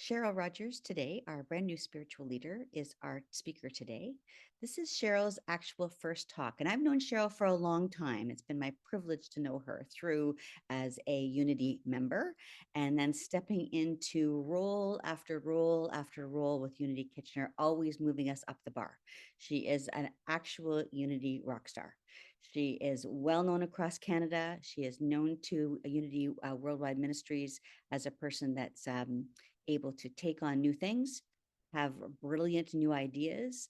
Cheryl Rodgers today, our brand new spiritual leader, is our speaker today. This is Cheryl's actual first talk, and I've known Cheryl for a long time. It's been my privilege to know her through as a Unity member and then stepping into role after role after role with Unity Kitchener, always moving us up the bar. She is an actual Unity rock star. She is well known across Canada. She is known to Unity Worldwide Ministries as a person that's able to take on new things, have brilliant new ideas.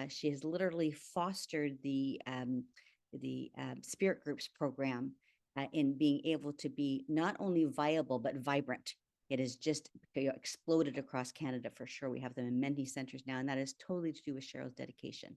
She has literally fostered the Spirit Groups program in being able to be not only viable but vibrant. It has just exploded across Canada for sure. We have them in many centers now, and that is totally to do with Cheryl's dedication.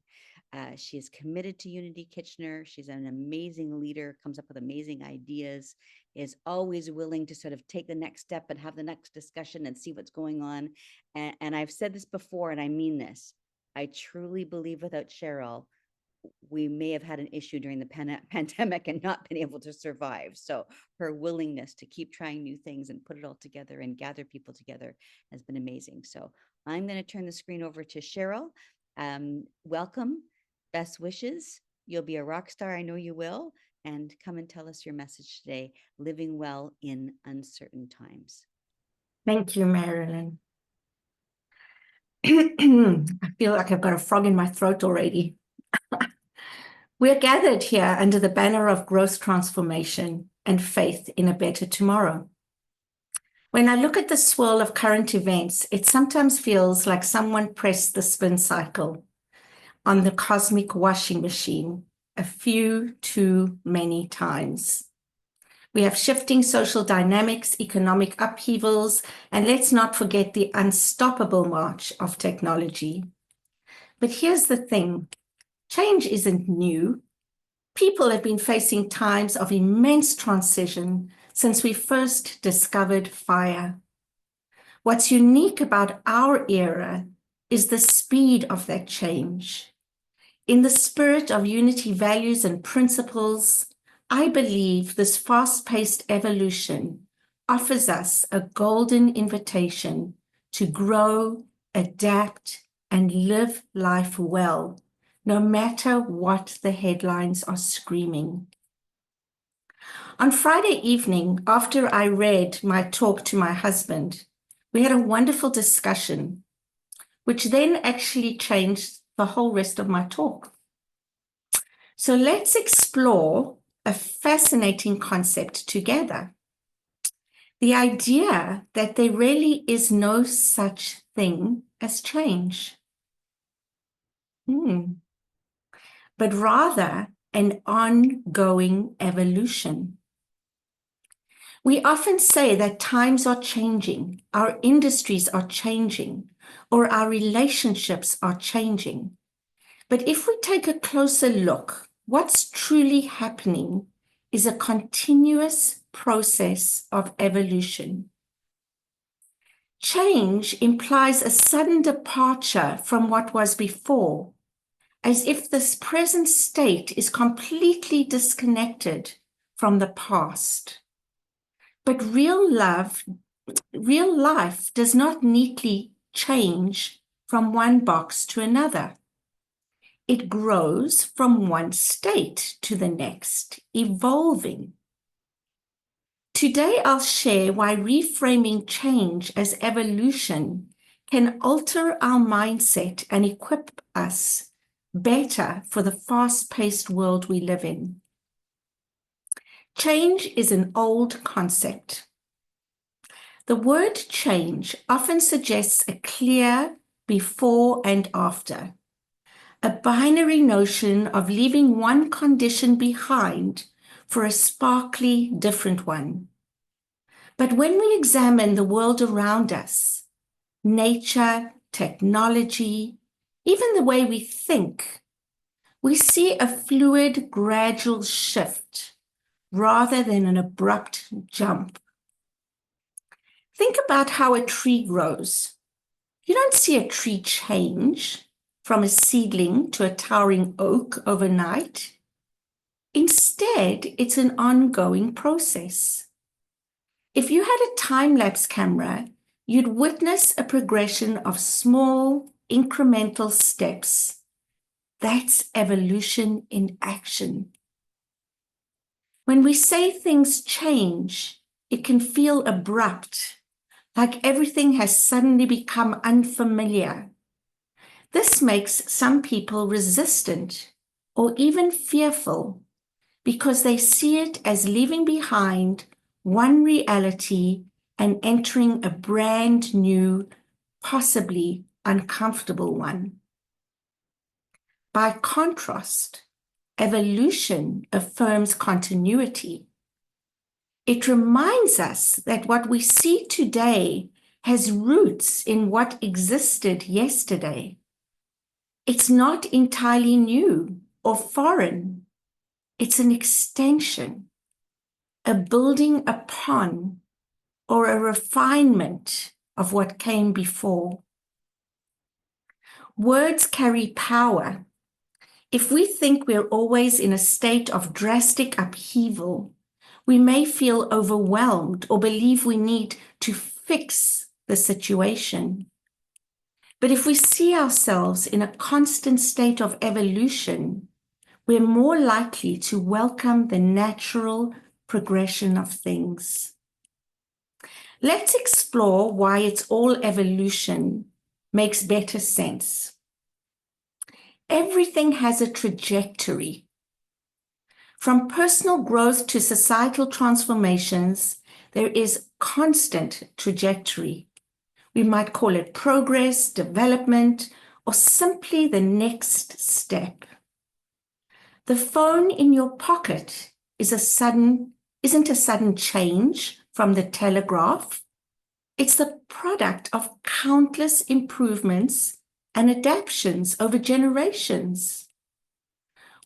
She is committed to Unity Kitchener. She's an amazing leader, comes up with amazing ideas, is always willing to sort of take the next step and have the next discussion and see what's going on. And I've said this before, and I mean this. I truly believe without Cheryl, we may have had an issue during the pandemic and not been able to survive. So her willingness to keep trying new things and put it all together and gather people together has been amazing. So I'm going to turn the screen over to Cheryl. Welcome, best wishes. You'll be a rock star. I know you will. And come and tell us your message today, living well in uncertain times. Thank you, Marilyn. I feel like I've got a frog in my throat already. We're gathered here under the banner of growth, transformation, and faith in a better tomorrow. When I look at the swirl of current events, it sometimes feels like someone pressed the spin cycle on the cosmic washing machine a few too many times. We have shifting social dynamics, economic upheavals, and let's not forget the unstoppable march of technology. But here's the thing. Change isn't new. People have been facing times of immense transition since we first discovered fire. What's unique about our era is the speed of that change. In the spirit of unity values and principles, I believe this fast-paced evolution offers us a golden invitation to grow, adapt, and live life well, no matter what the headlines are screaming. On Friday evening, after I read my talk to my husband, we had a wonderful discussion, which then actually changed the whole rest of my talk. So let's explore a fascinating concept together. The idea that there really is no such thing as change, but rather an ongoing evolution. We often say that times are changing, our industries are changing, or our relationships are changing. But if we take a closer look, what's truly happening is a continuous process of evolution. Change implies a sudden departure from what was before, as if this present state is completely disconnected from the past. But real life does not neatly change from one box to another. It grows from one state to the next, evolving. Today, I'll share why reframing change as evolution can alter our mindset and equip us better for the fast-paced world we live in. Change is an old concept. The word change often suggests a clear before and after, a binary notion of leaving one condition behind for a sparkly different one. But when we examine the world around us, nature, technology, even the way we think, we see a fluid, gradual shift rather than an abrupt jump. Think about how a tree grows. You don't see a tree change from a seedling to a towering oak overnight. Instead, it's an ongoing process. If you had a time-lapse camera, you'd witness a progression of small, incremental steps. That's evolution in action. When we say things change, it can feel abrupt, like everything has suddenly become unfamiliar. This makes some people resistant or even fearful because they see it as leaving behind one reality and entering a brand new, possibly uncomfortable one. By contrast, evolution affirms continuity. It reminds us that what we see today has roots in what existed yesterday. It's not entirely new or foreign. It's an extension, a building upon, or a refinement of what came before. Words carry power. If we think we're always in a state of drastic upheaval, we may feel overwhelmed or believe we need to fix the situation. But if we see ourselves in a constant state of evolution, we're more likely to welcome the natural progression of things. Let's explore why it's all evolution makes better sense. Everything has a trajectory. From personal growth to societal transformations, there is constant trajectory. We might call it progress, development, or simply the next step. The phone in your pocket isn't a sudden change from the telegraph. It's the product of countless improvements and adaptations over generations.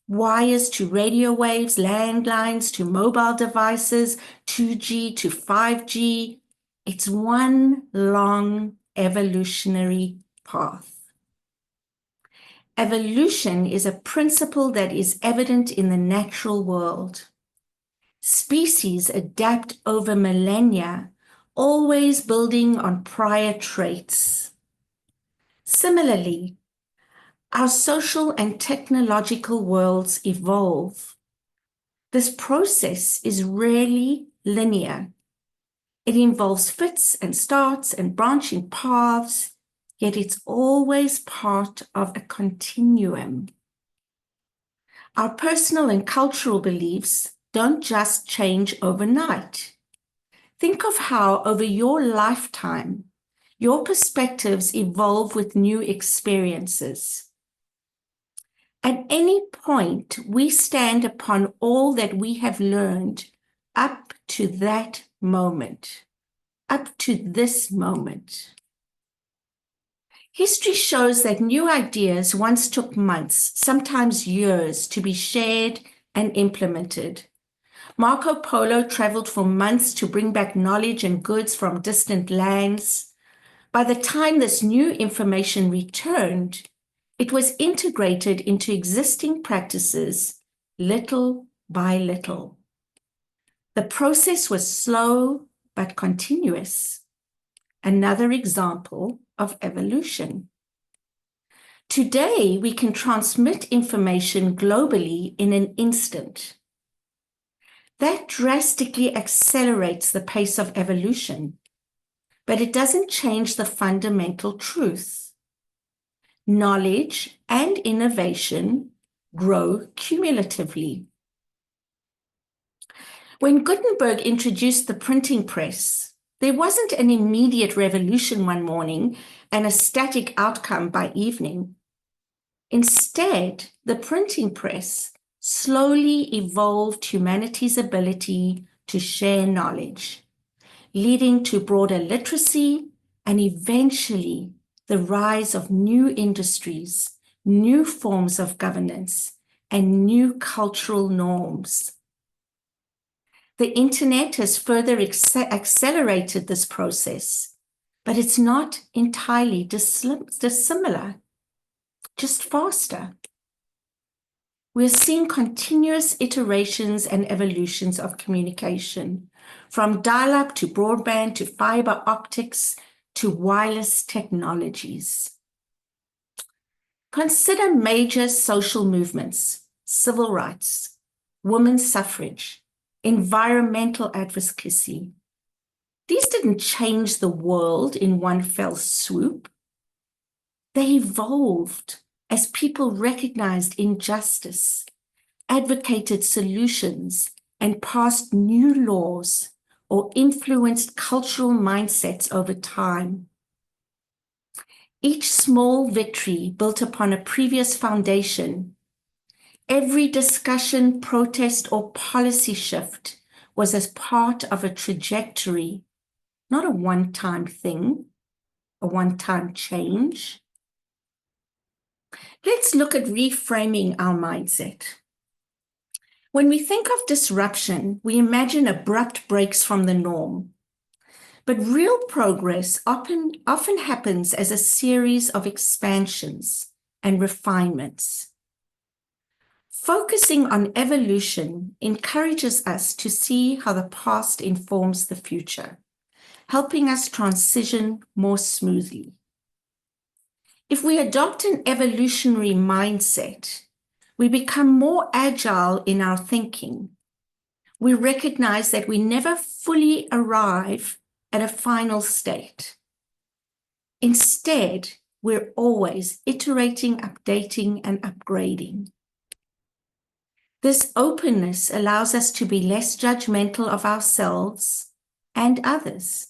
Wires to radio waves, landlines to mobile devices, 2G to 5G. It's one long evolutionary path. Evolution is a principle that is evident in the natural world. Species adapt over millennia, always building on prior traits. Similarly, our social and technological worlds evolve. This process is rarely linear. It involves fits and starts and branching paths, yet it's always part of a continuum. Our personal and cultural beliefs don't just change overnight. Think of how over your lifetime, your perspectives evolve with new experiences. At any point, we stand upon all that we have learned up to that moment, up to this moment. History shows that new ideas once took months, sometimes years, to be shared and implemented. Marco Polo traveled for months to bring back knowledge and goods from distant lands. By the time this new information returned, it was integrated into existing practices little by little. The process was slow but continuous. Another example of evolution. Today, we can transmit information globally in an instant. That drastically accelerates the pace of evolution, but it doesn't change the fundamental truth. Knowledge and innovation grow cumulatively. When Gutenberg introduced the printing press, there wasn't an immediate revolution one morning and a static outcome by evening. Instead, the printing press slowly evolved humanity's ability to share knowledge, leading to broader literacy and eventually the rise of new industries, new forms of governance, and new cultural norms. The internet has further accelerated this process, but it's not entirely dissimilar, just faster. We're seeing continuous iterations and evolutions of communication, from dial-up to broadband to fiber optics to wireless technologies. Consider major social movements, civil rights, women's suffrage, environmental advocacy. These didn't change the world in one fell swoop. They evolved as people recognized injustice, advocated solutions, and passed new laws or influenced cultural mindsets over time. Each small victory built upon a previous foundation, every discussion, protest, or policy shift was as part of a trajectory, not a one-time thing, a one-time change. Let's look at reframing our mindset. When we think of disruption, we imagine abrupt breaks from the norm. But real progress often happens as a series of expansions and refinements. Focusing on evolution encourages us to see how the past informs the future, helping us transition more smoothly. If we adopt an evolutionary mindset, we become more agile in our thinking. We recognize that we never fully arrive at a final state. Instead, we're always iterating, updating, and upgrading. This openness allows us to be less judgmental of ourselves and others.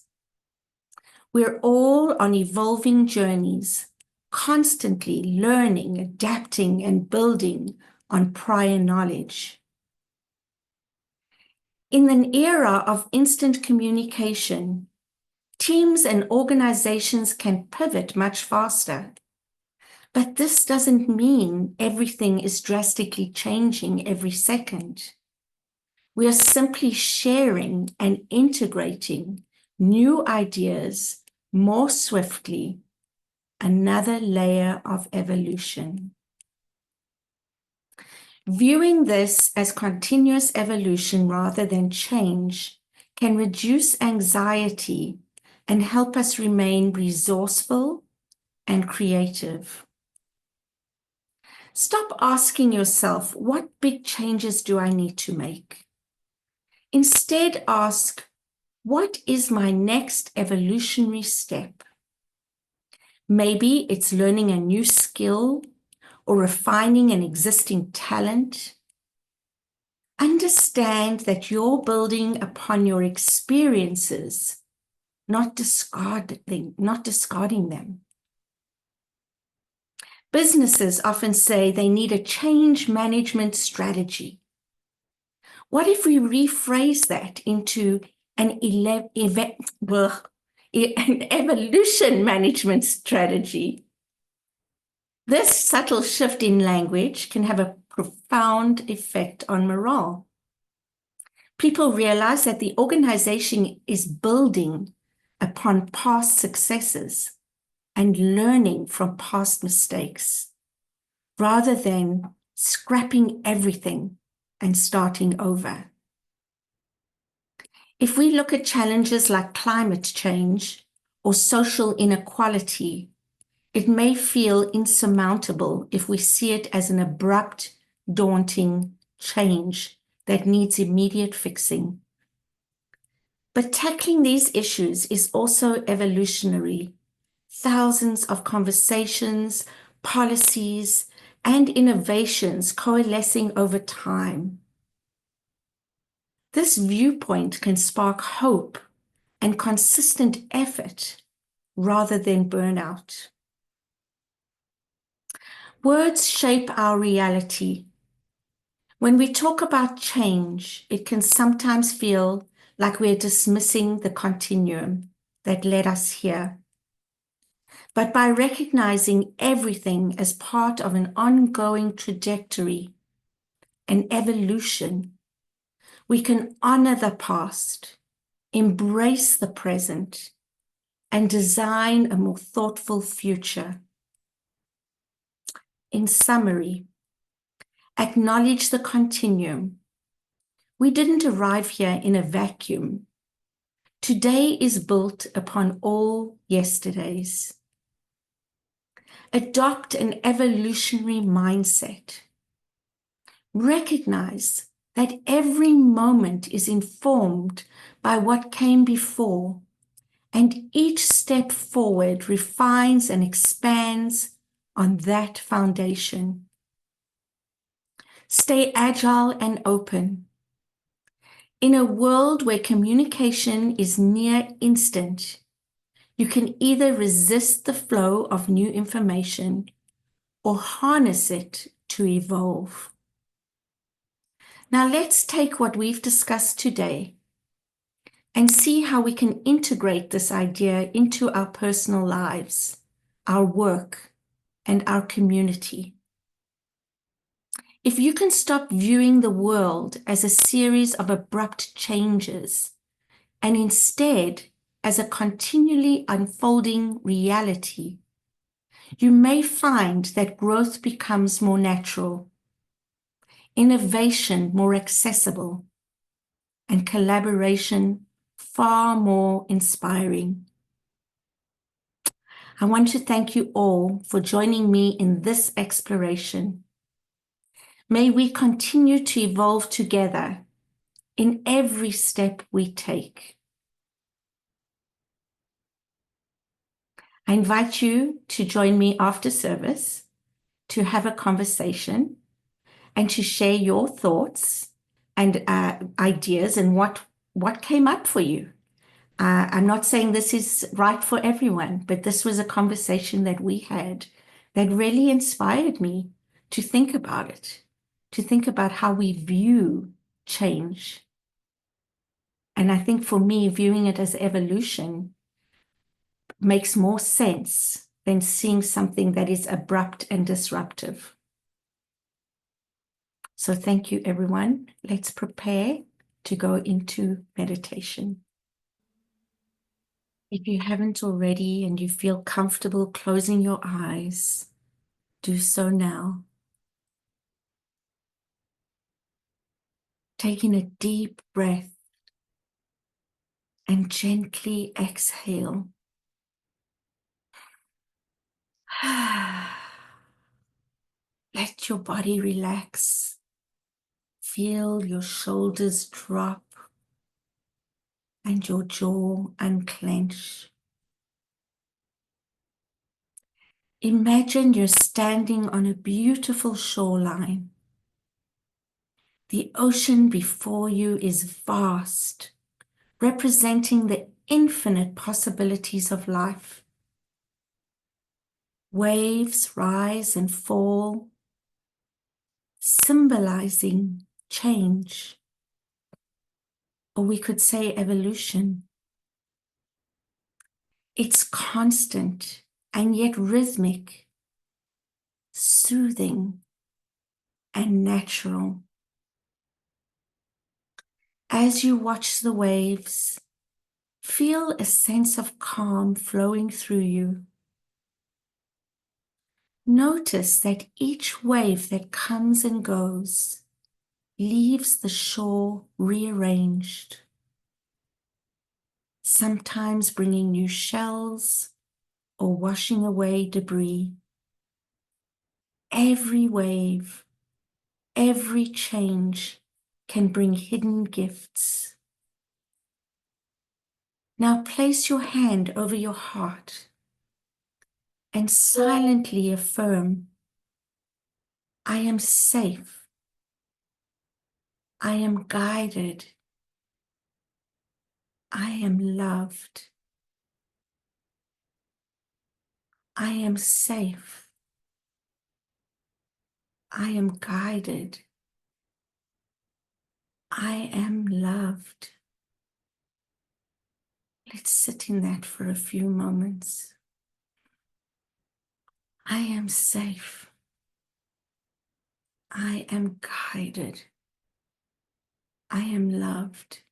We're all on evolving journeys, constantly learning, adapting, and building on prior knowledge. In an era of instant communication, teams and organizations can pivot much faster. But this doesn't mean everything is drastically changing every second. We are simply sharing and integrating new ideas more swiftly, another layer of evolution. Viewing this as continuous evolution rather than change can reduce anxiety and help us remain resourceful and creative. Stop asking yourself, what big changes do I need to make? Instead, ask, what is my next evolutionary step? Maybe it's learning a new skill or refining an existing talent. Understand that you're building upon your experiences, not discarding them. Businesses often say they need a change management strategy. What if we rephrase that into an evolution management strategy? This subtle shift in language can have a profound effect on morale. People realize that the organization is building upon past successes and learning from past mistakes, rather than scrapping everything and starting over. If we look at challenges like climate change or social inequality, it may feel insurmountable if we see it as an abrupt, daunting change that needs immediate fixing. But tackling these issues is also evolutionary. Thousands of conversations, policies, and innovations coalescing over time. This viewpoint can spark hope and consistent effort rather than burnout. Words shape our reality. When we talk about change, it can sometimes feel like we're dismissing the continuum that led us here. But by recognizing everything as part of an ongoing trajectory, an evolution, we can honor the past, embrace the present, and design a more thoughtful future. In summary, acknowledge the continuum. We didn't arrive here in a vacuum. Today is built upon all yesterdays. Adopt an evolutionary mindset. Recognize that every moment is informed by what came before, and each step forward refines and expands on that foundation. Stay agile and open. In a world where communication is near instant, you can either resist the flow of new information or harness it to evolve. Now let's take what we've discussed today and see how we can integrate this idea into our personal lives, our work, and our community. If you can stop viewing the world as a series of abrupt changes and instead as a continually unfolding reality, you may find that growth becomes more natural, innovation more accessible, and collaboration far more inspiring. I want to thank you all for joining me in this exploration. May we continue to evolve together in every step we take. I invite you to join me after service to have a conversation and to share your thoughts and ideas and what came up for you. I'm not saying this is right for everyone, but this was a conversation that we had that really inspired me to think about it, to think about how we view change. And I think for me, viewing it as evolution makes more sense than seeing something that is abrupt and disruptive. So thank you, everyone. Let's prepare to go into meditation. If you haven't already and you feel comfortable closing your eyes, do so now. Taking a deep breath and gently exhale. Let your body relax. Feel your shoulders drop and your jaw unclench. Imagine you're standing on a beautiful shoreline. The ocean before you is vast, representing the infinite possibilities of life. Waves rise and fall, symbolizing change, or we could say evolution. It's constant and yet rhythmic, soothing and natural. As you watch the waves, feel a sense of calm flowing through you. Notice that each wave that comes and goes leaves the shore rearranged, sometimes bringing new shells or washing away debris. Every wave, every change can bring hidden gifts. Now place your hand over your heart and silently affirm, I am safe. I am guided. I am loved. I am safe. I am guided. I am loved. Let's sit in that for a few moments. I am safe. I am guided. I am loved.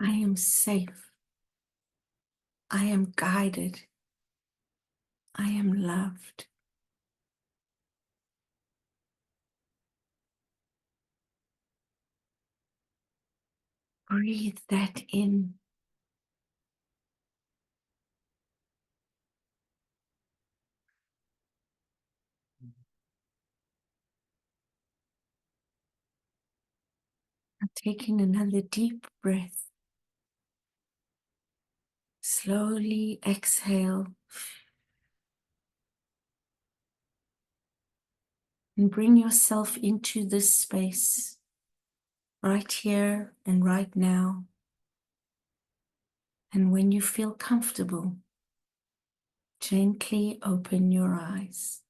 I am safe. I am guided. I am loved. Breathe that in. And taking another deep breath. Slowly exhale. And bring yourself into this space right here and right now. And when you feel comfortable, gently open your eyes.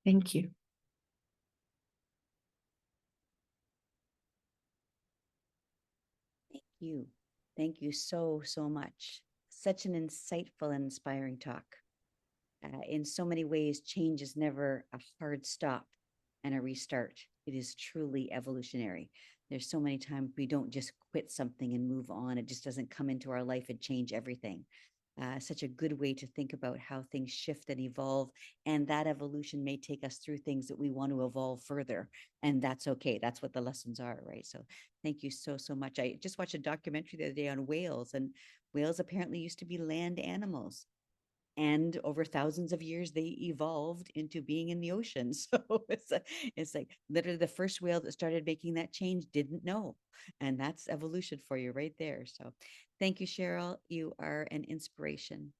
Thank you. Thank you. Thank you so, so much. Such an insightful and inspiring talk. In so many ways, change is never a hard stop and a restart. It is truly evolutionary. There's so many times we don't just quit something and move on. It just doesn't come into our life and change everything. Such a good way to think about how things shift and evolve. And that evolution may take us through things that we want to evolve further. And that's okay. That's what the lessons are, right? So thank you so, so much. I just watched a documentary the other day on whales, and whales apparently used to be land animals, and over thousands of years they evolved into being in the ocean. So it's like literally the first whale that started making that change didn't know, and that's evolution for you right there. So thank you, Cheryl. You are an inspiration.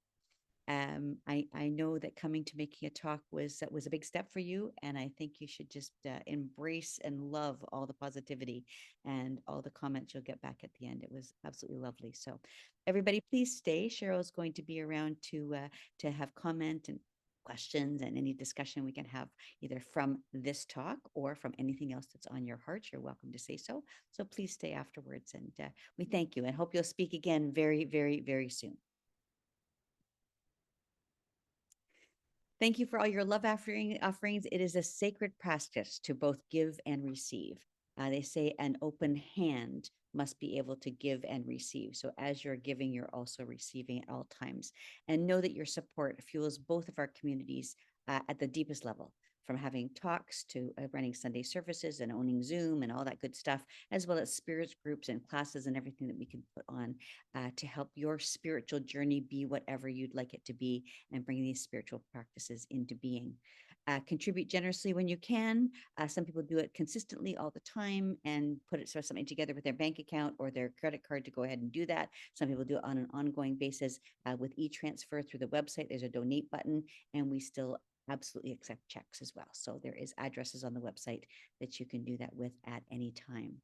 I know that coming to making a talk was a big step for you, and I think you should just embrace and love all the positivity and all the comments you'll get back at the end. It was absolutely lovely. So, everybody, please stay. Cheryl is going to be around to have comment and questions and any discussion we can have either from this talk or from anything else that's on your heart. You're welcome to say so. So please stay afterwards, and we thank you and hope you'll speak again very, very, very soon. Thank you for all your love offerings. It is a sacred practice to both give and receive. They say an open hand must be able to give and receive. So as you're giving, you're also receiving at all times. And know that your support fuels both of our communities at the deepest level, from having talks to running Sunday services and owning Zoom and all that good stuff, as well as spirits groups and classes and everything that we can put on to help your spiritual journey be whatever you'd like it to be, and bring these spiritual practices into being. Contribute generously when you can. Some people do it consistently all the time and something together with their bank account or their credit card to go ahead and do that. Some people do it on an ongoing basis. With e-transfer through the website, there's a donate button, and we still absolutely accept checks as well. So there is addresses on the website that you can do that with at any time.